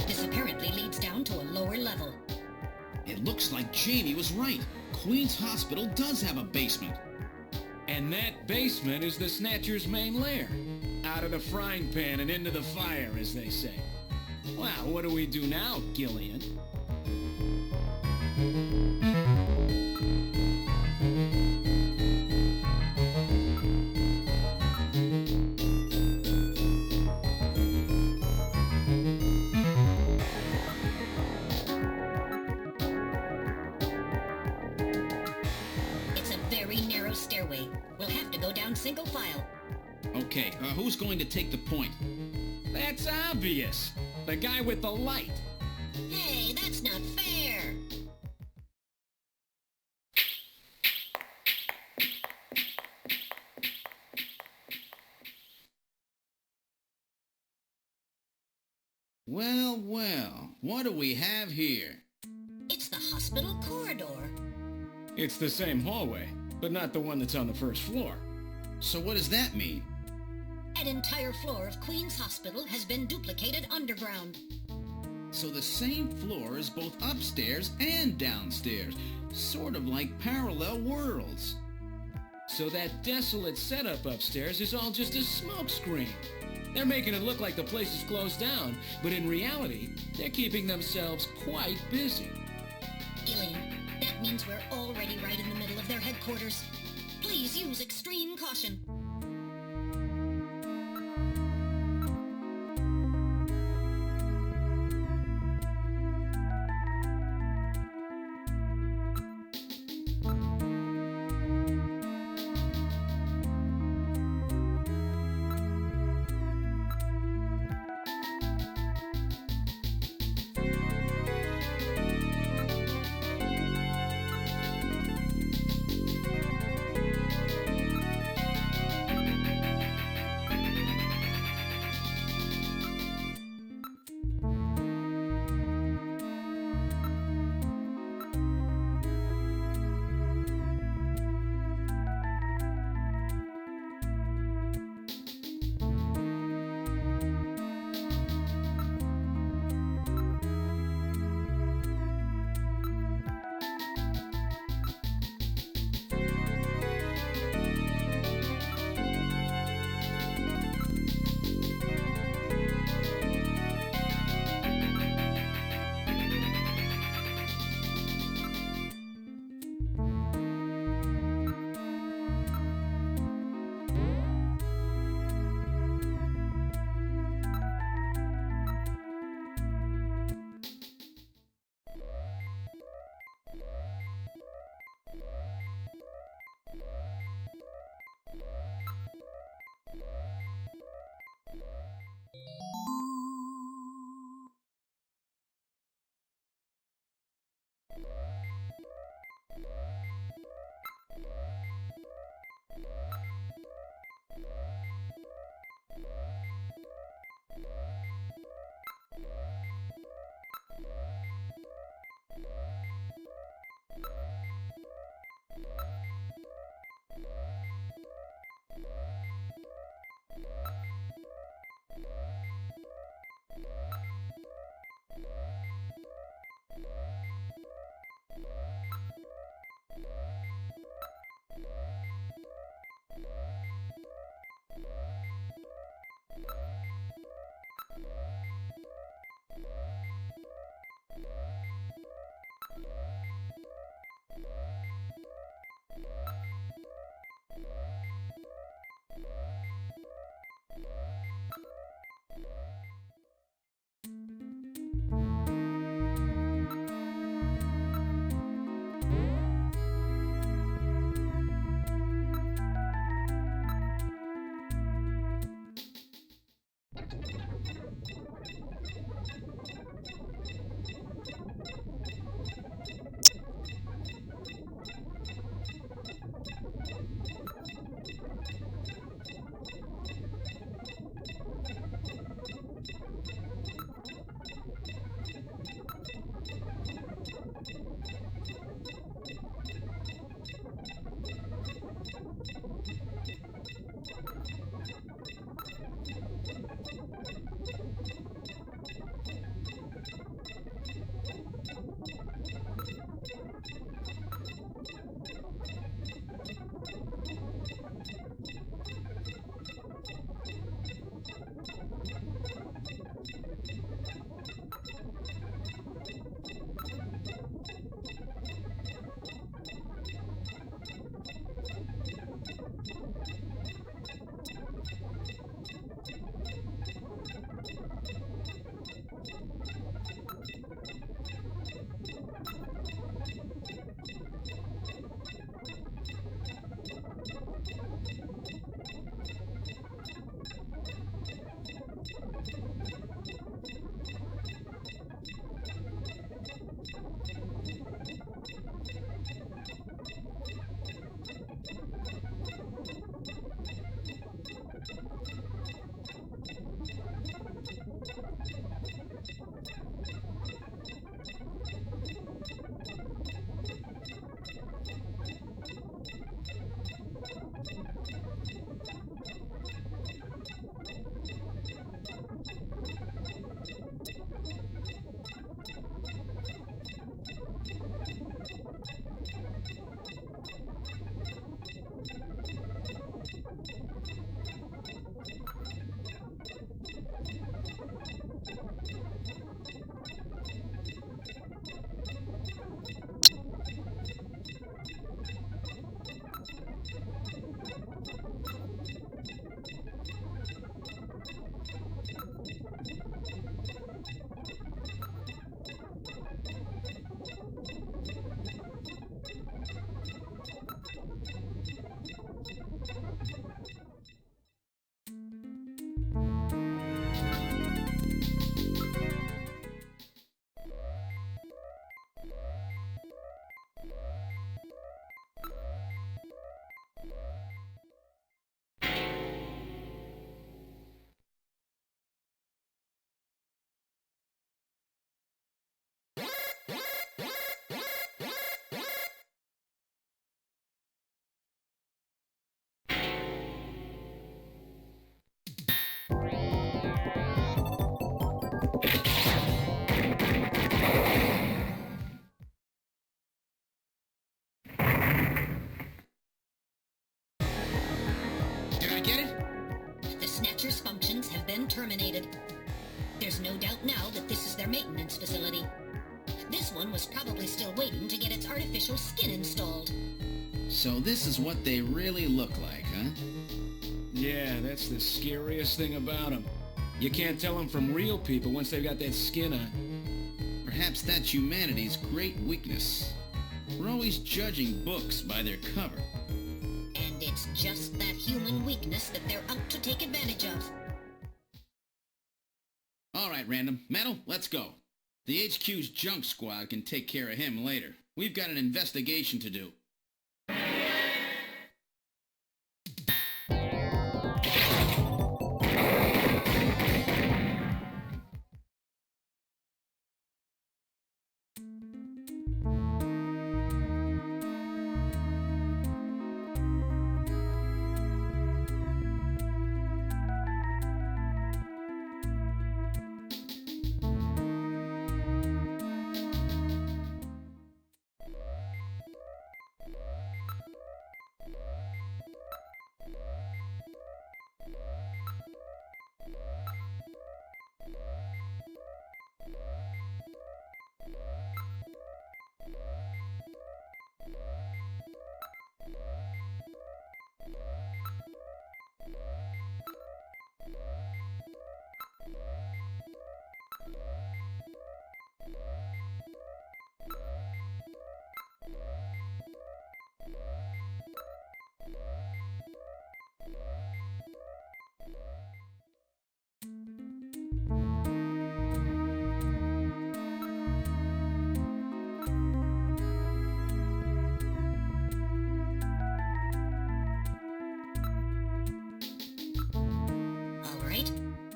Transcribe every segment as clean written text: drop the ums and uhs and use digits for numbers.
This apparently leads down to a lower level. It looks like Jamie was right. Queen's Hospital does have a basement. And that basement is the Snatcher's main lair. Out of the frying pan and into the fire, as they say. Well, what do we do now, Gillian? It's a very narrow stairway. We'll have to go down single file. Okay, who's going to take the point? That's obvious. The guy with the light. Hey, that's not fair. Well, well, what do we have here? It's the hospital corridor. It's the same hallway, but not the one that's on the first floor. So what does that mean? An entire floor of Queen's Hospital has been duplicated underground. So the same floor is both upstairs and downstairs, sort of like parallel worlds. So that desolate setup upstairs is all just a smokescreen. They're making it look like the place is closed down, but in reality, they're keeping themselves quite busy. Gillian, that means we're already right in the middle of their headquarters. Please use extreme caution. terminated. There's no doubt now that this is their maintenance facility. This one was probably still waiting to get its artificial skin installed. So this is what they really look like, huh? Yeah, that's the scariest thing about them. You can't tell them from real people once they've got that skin on. Perhaps that's humanity's great weakness. We're always judging books by their cover. And it's just that human weakness that they're out to take advantage of. All right, Random. Metal, let's go. The HQ's junk squad can take care of him later. We've got an investigation to do.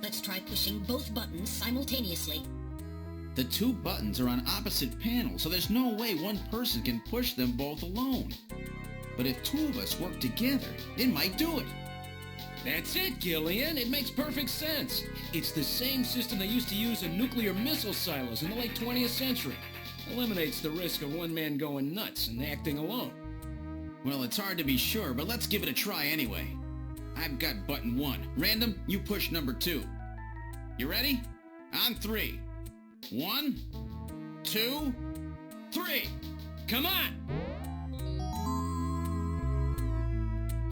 Let's try pushing both buttons simultaneously. The two buttons are on opposite panels, so there's no way one person can push them both alone. But if two of us work together, it might do it. That's it, Gillian. It makes perfect sense. It's the same system they used to use in nuclear missile silos in the late 20th century. Eliminates the risk of one man going nuts and acting alone. Well, it's hard to be sure, but let's give it a try anyway. I've got button 1. Random, you push number 2. You ready? On 3. 1, 2, 3. Come on!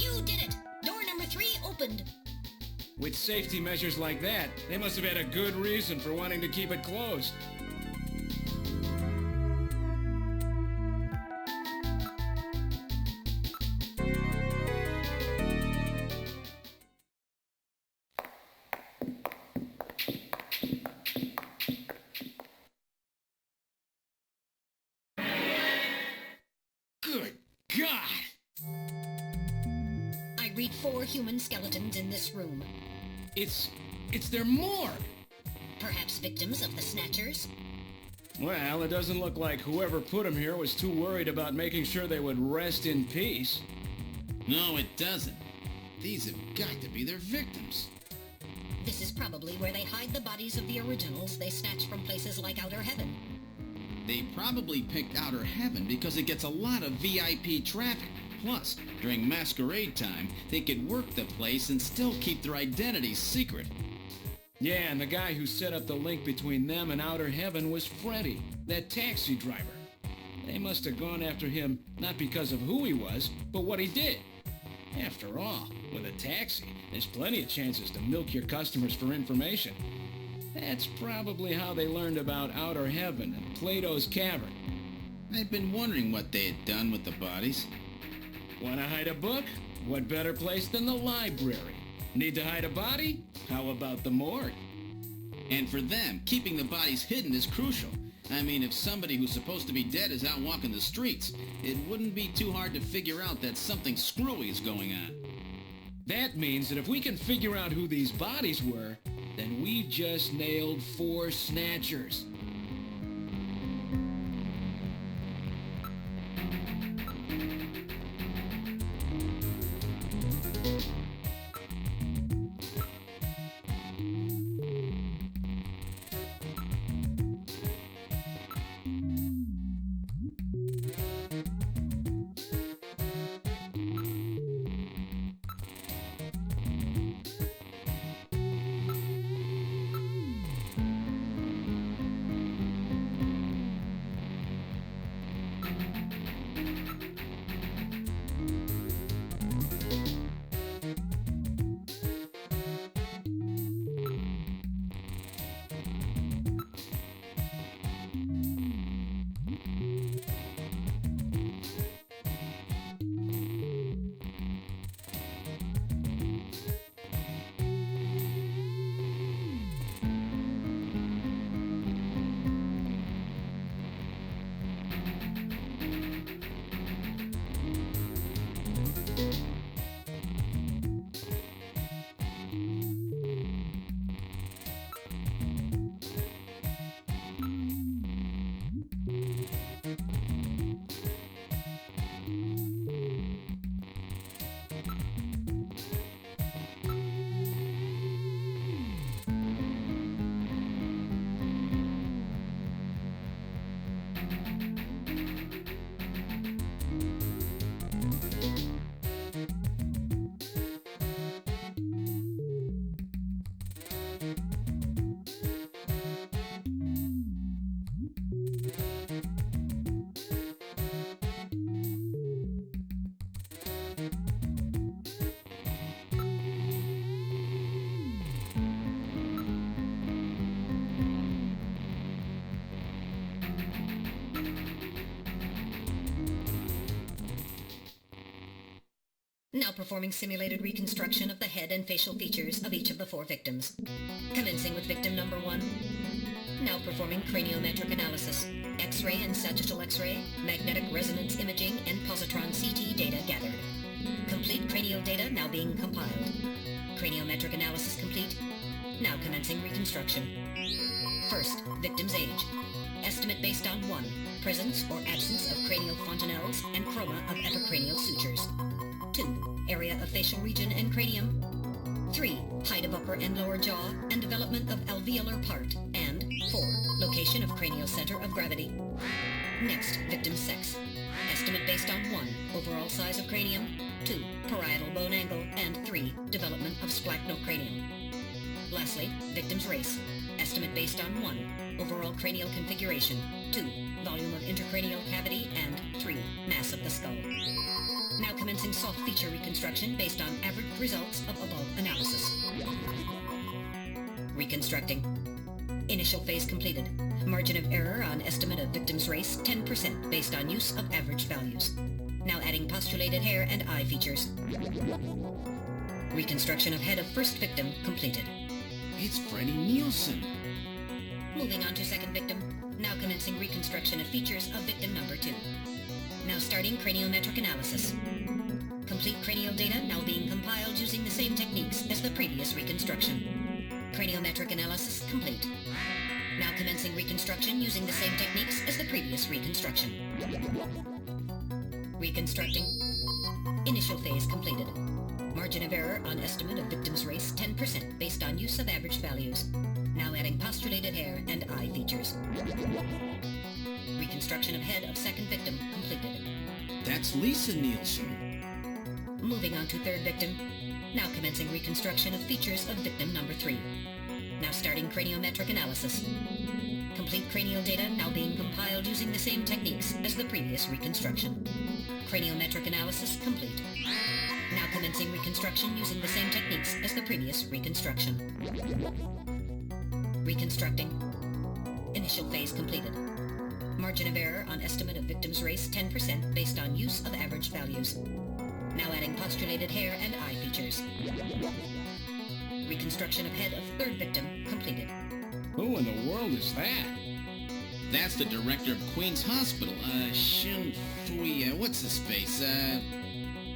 You did it! Door number 3 opened. With safety measures like that, they must have had a good reason for wanting to keep it closed. Good God! I read 4 human skeletons in this room. It's their morgue! Perhaps victims of the Snatchers? Well, it doesn't look like whoever put them here was too worried about making sure they would rest in peace. No, it doesn't. These have got to be their victims. This is probably where they hide the bodies of the originals they snatch from places like Outer Heaven. They probably picked Outer Heaven because it gets a lot of VIP traffic. Plus, during masquerade time, they could work the place and still keep their identities secret. Yeah, and the guy who set up the link between them and Outer Heaven was Freddy, that taxi driver. They must have gone after him not because of who he was, but what he did. After all, with a taxi, there's plenty of chances to milk your customers for information. That's probably how they learned about Outer Heaven and Plato's Cavern. I've been wondering what they had done with the bodies. Want to hide a book? What better place than the library? Need to hide a body? How about the morgue? And for them, keeping the bodies hidden is crucial. I mean, if somebody who's supposed to be dead is out walking the streets, it wouldn't be too hard to figure out that something screwy is going on. That means that if we can figure out who these bodies were, then we just nailed 4 Snatchers. Now performing simulated reconstruction of the head and facial features of each of the 4 victims. Commencing with victim number 1. Now performing craniometric analysis. X-ray and sagittal X-ray, magnetic resonance imaging, and positron CT data gathered. Complete cranial data now being compiled. Craniometric analysis complete. Now commencing reconstruction. First, victim's age. Estimate based on 1. Presence or absence of cranial fontanelles and chroma of epicranial sutures. 2. Area of facial region and cranium. 3. Height of upper and lower jaw and development of alveolar part. And 4. Location of cranial center of gravity. Next, victim's sex. Estimate based on 1. Overall size of cranium. 2. Parietal bone angle. And 3. Development of splachnocranium. Lastly, victim's race. Estimate based on 1. Overall cranial configuration. 2. Volume of intercranial cavity. And 3. Mass of the skull. Now commencing soft feature reconstruction based on average results of above analysis. Reconstructing. Initial phase completed. Margin of error on estimate of victim's race 10% based on use of average values. Now adding postulated hair and eye features. Reconstruction of head of first victim completed. It's Freddie Nielsen. Moving on to second victim. Now commencing reconstruction of features of victim number 2. Now starting craniometric analysis. Complete cranial data now being compiled using the same techniques as the previous reconstruction. Craniometric analysis complete. Now commencing reconstruction using the same techniques as the previous reconstruction. Reconstructing. Initial phase completed. Margin of error on estimate of victim's race 10% based on use of average values. Now adding postulated hair and eye features. Reconstruction of head of second victim completed. That's Lisa Nielsen. Moving on to third victim. Now commencing reconstruction of features of victim number 3. Now starting craniometric analysis. Complete cranial data now being compiled using the same techniques as the previous reconstruction. Craniometric analysis complete. Now commencing reconstruction using the same techniques as the previous reconstruction. Reconstructing. Initial phase completed. Margin of error on estimate of victim's race 10% based on use of average values. Now adding postulated hair and eye features. Reconstruction of head of third victim completed. Who in the world is that? That's the director of Queen's Hospital. Shin Fui, what's his face?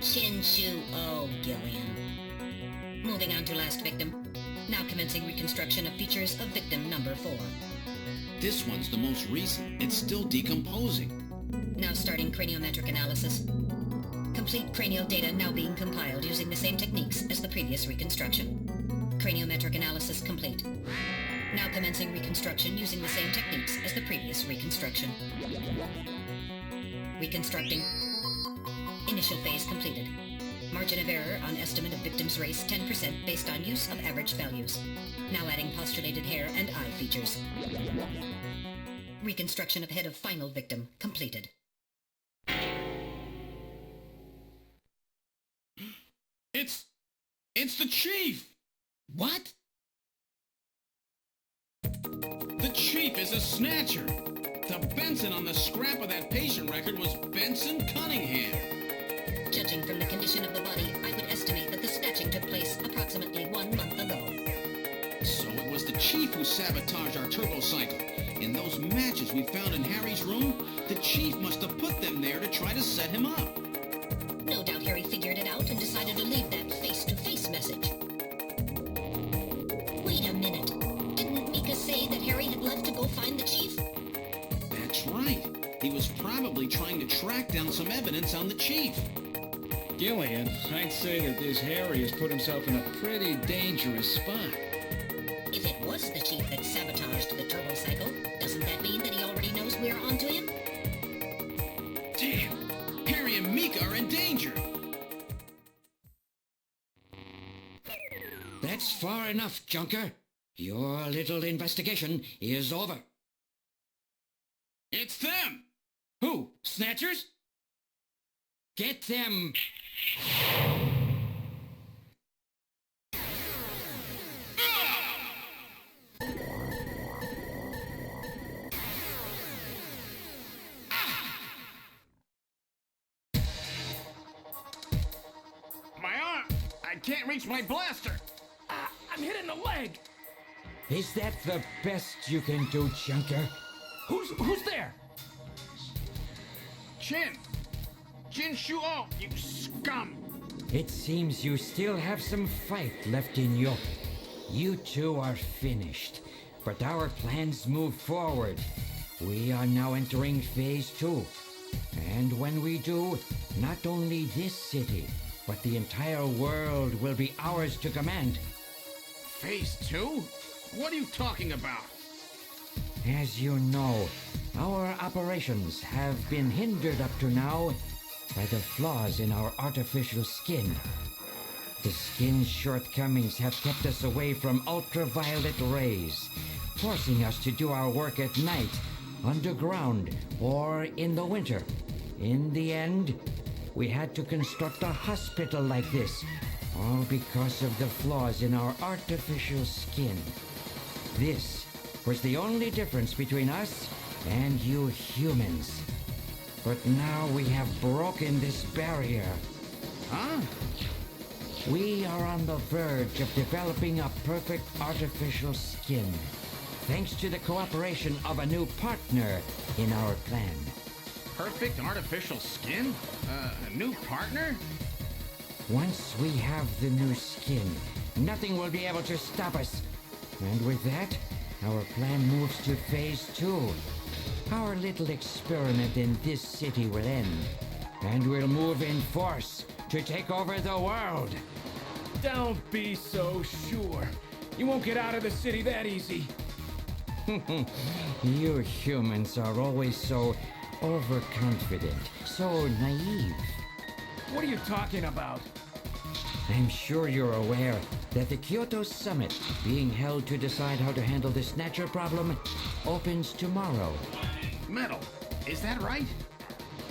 Shin Shu O Gillian. Moving on to last victim. Now commencing reconstruction of features of victim number 4. This one's the most recent. It's still decomposing. Now starting craniometric analysis. Complete cranial data now being compiled using the same techniques as the previous reconstruction. Craniometric analysis complete. Now commencing reconstruction using the same techniques as the previous reconstruction. Reconstructing. Initial phase completed. Margin of error on estimate of victim's race 10% based on use of average values. Now adding postulated hair and eye features. Reconstruction of head of final victim completed. It's the chief! What? The chief is a snatcher! The Benson on the scrap of that patient record was Benson Cunningham. Judging from the condition of the body, I would estimate that the snatching took place approximately 1 month ago. So it was the chief who sabotaged our turbo cycle. In those matches we found in Harry's room, the chief must have put them there to try to set him up. No doubt Harry figured it out and decided to leave that face-to-face message. Wait a minute. Didn't Mika say that Harry had left to go find the chief? That's right. He was probably trying to track down some evidence on the chief. Gillian, I'd say that this Harry has put himself in a pretty dangerous spot. If it was the chief that sabotaged the turbo cycle, doesn't that mean that he already knows we're onto him? Damn! Harry and Mika are in danger! That's far enough, Junker. Your little investigation is over. It's them! Who? Snatchers? Get them! I can't reach my blaster! I'm hit in the leg! Is that the best you can do, Junker? Who's there? Jin Shuo, you scum! It seems you still have some fight left in you. You two are finished, but our plans move forward. We are now entering Phase 2. And when we do, not only this city, but the entire world will be ours to command. Phase 2? What are you talking about? As you know, our operations have been hindered up to now by the flaws in our artificial skin. The skin's shortcomings have kept us away from ultraviolet rays, forcing us to do our work at night, underground, or in the winter. In the end, we had to construct a hospital like this, all because of the flaws in our artificial skin. This was the only difference between us and you humans. But now we have broken this barrier. Huh? We are on the verge of developing a perfect artificial skin, thanks to the cooperation of a new partner in our plan. Perfect artificial skin? A new partner? Once we have the new skin, nothing will be able to stop us. And with that, our plan moves to Phase 2. Our little experiment in this city will end, and we'll move in force to take over the world. Don't be so sure. You won't get out of the city that easy. You humans are always so overconfident, so naive. What are you talking about? I'm sure you're aware that the Kyoto Summit, being held to decide how to handle the Snatcher problem, opens tomorrow. Metal, is that right?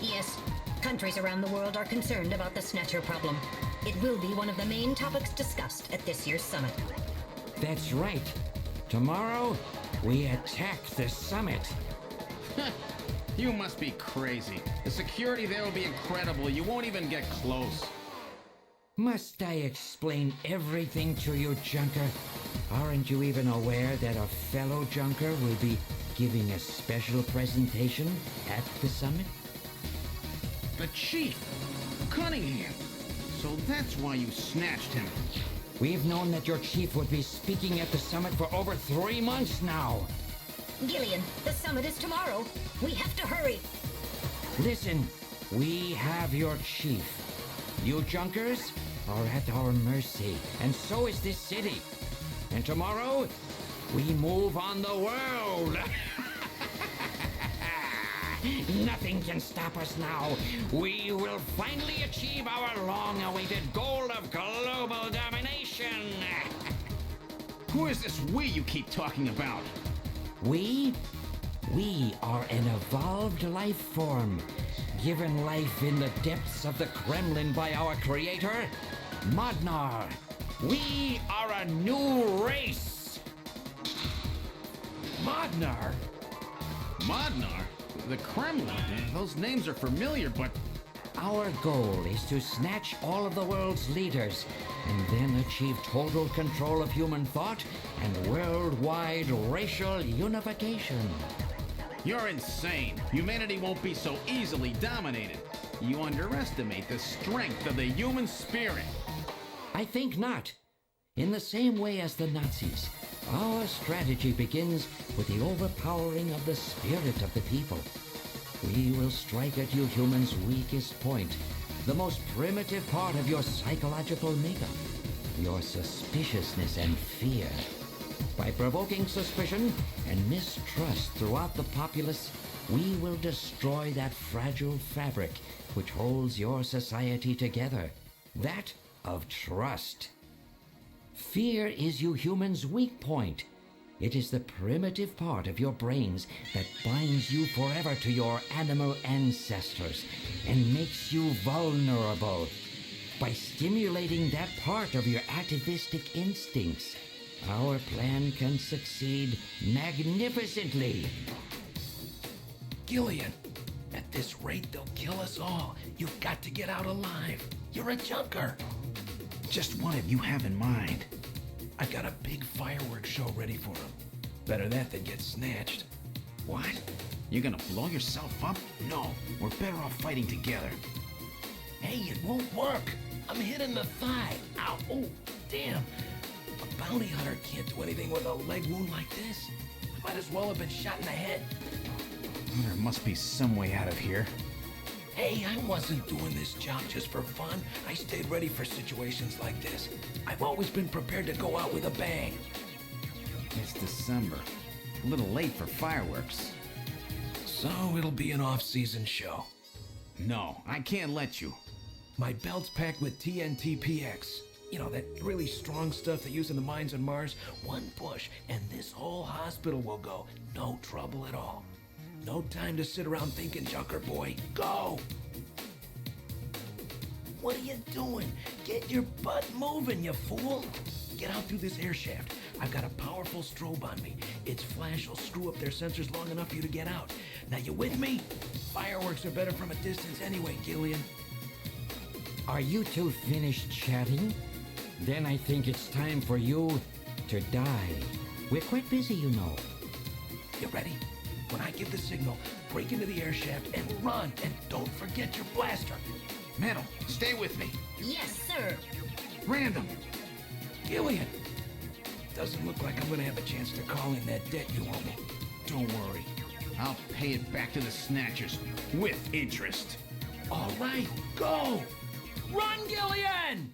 Yes. Countries around the world are concerned about the Snatcher problem. It will be one of the main topics discussed at this year's summit. That's right. Tomorrow, we attack the summit. You must be crazy. The security there will be incredible. You won't even get close. Must I explain everything to you, Junker? Aren't you even aware that a fellow Junker will be giving a special presentation at the summit? The Chief! Cunningham! So that's why you snatched him. We've known that your chief would be speaking at the summit for over 3 months now. Gillian, the summit is tomorrow. We have to hurry. Listen, we have your chief. You Junkers are at our mercy, and so is this city. And tomorrow, we move on the world. Nothing can stop us now. We will finally achieve our long-awaited goal of global domination. Who is this we you keep talking about? We are an evolved life form, given life in the depths of the Kremlin by our creator, Modnar. We are a new race. Modnar? Modnar? The Kremlin? Those names are familiar, but... Our goal is to snatch all of the world's leaders and then achieve total control of human thought and worldwide racial unification. You're insane. Humanity won't be so easily dominated. You underestimate the strength of the human spirit. I think not. In the same way as the Nazis, our strategy begins with the overpowering of the spirit of the people. We will strike at you humans' weakest point, the most primitive part of your psychological makeup, your suspiciousness and fear. By provoking suspicion and mistrust throughout the populace, we will destroy that fragile fabric which holds your society together, that of trust. Fear is you humans' weak point. It is the primitive part of your brains that binds you forever to your animal ancestors and makes you vulnerable. By stimulating that part of your atavistic instincts, our plan can succeed magnificently. Gillian, at this rate they'll kill us all. You've got to get out alive. You're a junker. Just what have you have in mind? I've got a big fireworks show ready for him. Better that than get snatched. What? You're gonna blow yourself up? No, we're better off fighting together. Hey, it won't work. I'm hit in the thigh. Ow, oh, damn. A bounty hunter can't do anything with a leg wound like this. I might as well have been shot in the head. There must be some way out of here. Hey, I wasn't doing this job just for fun. I stayed ready for situations like this. I've always been prepared to go out with a bang. It's December. A little late for fireworks. So it'll be an off-season show. No, I can't let you. My belt's packed with TNT PX. You know, that really strong stuff they use in the mines on Mars. One push, and this whole hospital will go. No trouble at all. No time to sit around thinking, Junker boy. Go! What are you doing? Get your butt moving, you fool! Get out through this air shaft. I've got a powerful strobe on me. Its flash will screw up their sensors long enough for you to get out. Now, you with me? Fireworks are better from a distance anyway, Gillian. Are you two finished chatting? Then I think it's time for you to die. We're quite busy, you know. You ready? When I give the signal, break into the air shaft and run, and don't forget your blaster. Metal, stay with me. Yes, sir. Random. Gillian! Doesn't look like I'm gonna have a chance to call in that debt you owe me. Don't worry. I'll pay it back to the Snatchers with interest. All right, go! Run, Gillian!